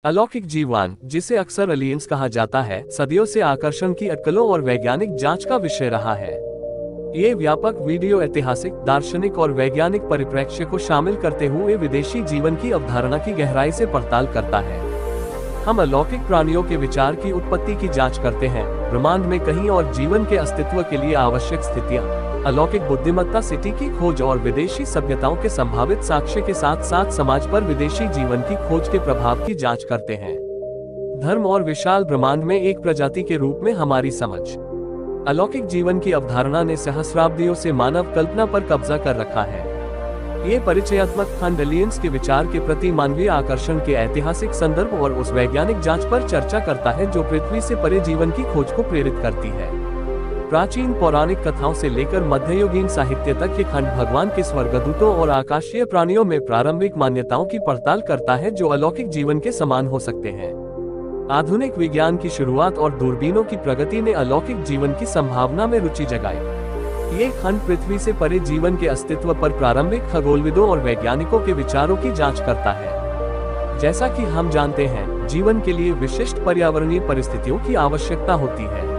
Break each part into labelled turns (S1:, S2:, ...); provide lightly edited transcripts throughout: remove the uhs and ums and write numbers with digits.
S1: अलौकिक जीवन, जिसे अक्सर एलियंस कहा जाता है, सदियों से आकर्षण की अटकलों और वैज्ञानिक जांच का विषय रहा है। ये व्यापक वीडियो ऐतिहासिक, दार्शनिक और वैज्ञानिक परिप्रेक्ष्य को शामिल करते हुए विदेशी जीवन की अवधारणा की गहराई से पड़ताल करता है। हम अलौकिक प्राणियों के विचार की उत्पत्ति की जांच करते हैं, ब्रह्मांड में कहीं और जीवन के अस्तित्व के लिए आवश्यक स्थितियां, अलौकिक बुद्धिमत्ता, सिटी की खोज और विदेशी सभ्यताओं के संभावित साक्ष्य के साथ साथ समाज पर विदेशी जीवन की खोज के प्रभाव की जांच करते हैं। धर्म और विशाल ब्रह्मांड में एक प्रजाति के रूप में हमारी समझ। अलौकिक जीवन की अवधारणा ने सहस्राब्दियों से मानव कल्पना पर कब्जा कर रखा है। ये परिचयात्मक खंड एलियंस के विचार के प्रति मानवीय आकर्षण के ऐतिहासिक संदर्भ और उस वैज्ञानिक जांच पर चर्चा करता है जो पृथ्वी से परे जीवन की खोज को प्रेरित करती है। प्राचीन पौराणिक कथाओं से लेकर मध्ययुगीन साहित्य तक ये खंड भगवान के स्वर्गदूतों और आकाशीय प्राणियों में प्रारंभिक मान्यताओं की पड़ताल करता है जो अलौकिक जीवन के समान हो सकते हैं। आधुनिक विज्ञान की शुरुआत और दूरबीनों की प्रगति ने अलौकिक जीवन की संभावना में रुचि जगाई। ये खंड पृथ्वी से परे जीवन के अस्तित्व पर प्रारंभिक खगोलविदों और वैज्ञानिकों के विचारों की जांच करता है। जैसा कि हम जानते हैं, जीवन के लिए विशिष्ट पर्यावरणीय परिस्थितियों की आवश्यकता होती है।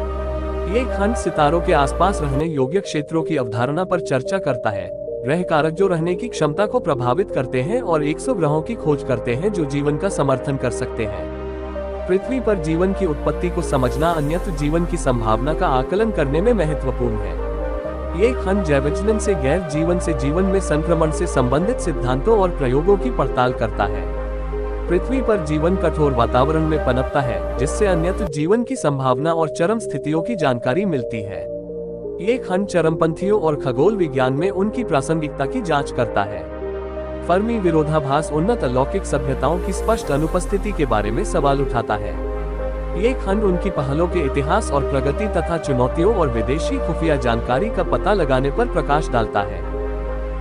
S1: ये खंड सितारों के आसपास रहने योग्य क्षेत्रों की अवधारणा पर चर्चा करता है, ग्रह कारक जो रहने की क्षमता को प्रभावित करते हैं, और 100 ग्रहों की खोज करते हैं जो जीवन का समर्थन कर सकते हैं। पृथ्वी पर जीवन की उत्पत्ति को समझना अन्यत्र जीवन की संभावना का आकलन करने में महत्वपूर्ण है। ये खंड जैवविज्ञान से गैर जीवन से जीवन में संक्रमण से संबंधित सिद्धांतों और प्रयोगों की पड़ताल करता है। पृथ्वी पर जीवन कठोर वातावरण में पनपता है, जिससे अन्यत्र जीवन की संभावना और चरम स्थितियों की जानकारी मिलती है। ये खंड चरमपंथियों और खगोल विज्ञान में उनकी प्रासंगिकता की जांच करता है। फर्मी विरोधाभास उन्नत अलौकिक सभ्यताओं की स्पष्ट अनुपस्थिति के बारे में सवाल उठाता है। ये खंड उनकी पहलों के इतिहास और प्रगति तथा चुनौतियों और विदेशी खुफिया जानकारी का पता लगाने पर प्रकाश डालता है।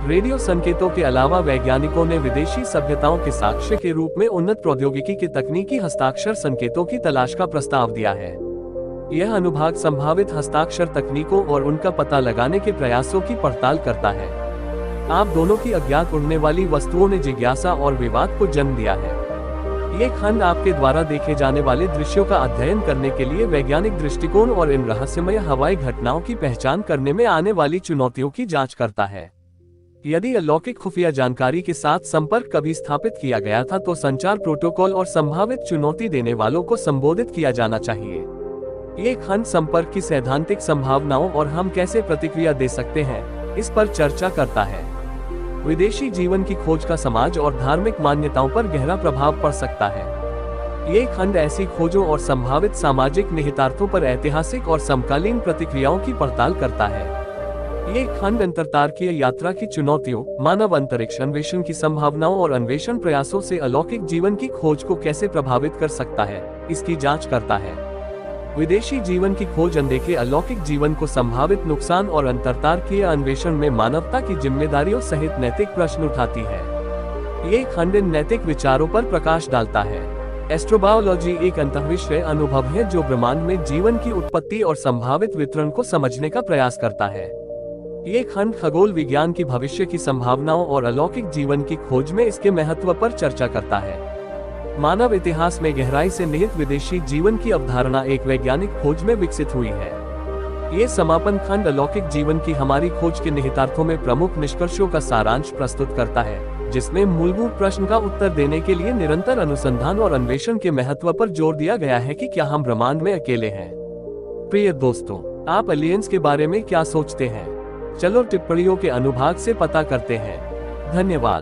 S1: रेडियो संकेतों के अलावा वैज्ञानिकों ने विदेशी सभ्यताओं के साक्ष्य के रूप में उन्नत प्रौद्योगिकी के तकनीकी हस्ताक्षर संकेतों की तलाश का प्रस्ताव दिया है। यह अनुभाग संभावित हस्ताक्षर तकनीकों और उनका पता लगाने के प्रयासों की पड़ताल करता है। आप दोनों की अज्ञात उड़ने वाली वस्तुओं ने जिज्ञासा और विवाद को जन्म दिया है। ये खंड आपके द्वारा देखे जाने वाले दृश्यों का अध्ययन करने के लिए वैज्ञानिक दृष्टिकोण और इन रहस्यमय हवाई घटनाओं की पहचान करने में आने वाली चुनौतियों की जांच करता है। यदि अलौकिक खुफिया जानकारी के साथ संपर्क कभी स्थापित किया गया था तो संचार प्रोटोकॉल और संभावित चुनौती देने वालों को संबोधित किया जाना चाहिए। ये खंड संपर्क की सैद्धांतिक संभावनाओं और हम कैसे प्रतिक्रिया दे सकते हैं, इस पर चर्चा करता है। विदेशी जीवन की खोज का समाज और धार्मिक मान्यताओं पर गहरा प्रभाव पड़ सकता है। ये खंड ऐसी खोजों और संभावित सामाजिक निहितार्थों पर ऐतिहासिक और समकालीन प्रतिक्रियाओं की पड़ताल करता है। ये खंड अंतरतारकीय यात्रा की चुनौतियों, मानव अंतरिक्ष अन्वेषण की संभावनाओं और अन्वेषण प्रयासों से अलौकिक जीवन की खोज को कैसे प्रभावित कर सकता है, इसकी जांच करता है। विदेशी जीवन की खोज अनदेखे अलौकिक जीवन को संभावित नुकसान और अंतरतारकीय अन्वेषण में मानवता की जिम्मेदारियों सहित नैतिक प्रश्न उठाती है। ये खंड इन नैतिक विचारों पर प्रकाश डालता है। एस्ट्रोबायोलॉजी एक अंतःविषय अनुभव है जो ब्रह्मांड में जीवन की उत्पत्ति और संभावित वितरण को समझने का प्रयास करता है। ये खंड खगोल विज्ञान की भविष्य की संभावनाओं और अलौकिक जीवन की खोज में इसके महत्व पर चर्चा करता है। मानव इतिहास में गहराई से निहित विदेशी जीवन की अवधारणा एक वैज्ञानिक खोज में विकसित हुई है। ये समापन खंड अलौकिक जीवन की हमारी खोज के निहितार्थों में प्रमुख निष्कर्षों का सारांश प्रस्तुत करता है, जिसमें मूलभूत प्रश्न का उत्तर देने के लिए निरंतर अनुसंधान और अन्वेषण के महत्व पर जोर दिया गया है कि क्या हम ब्रह्मांड में अकेले हैं। प्रिय दोस्तों, आप एलियंस के बारे में क्या सोचते हैं? चलो टिप्पणियों के अनुभाग से पता करते हैं। धन्यवाद।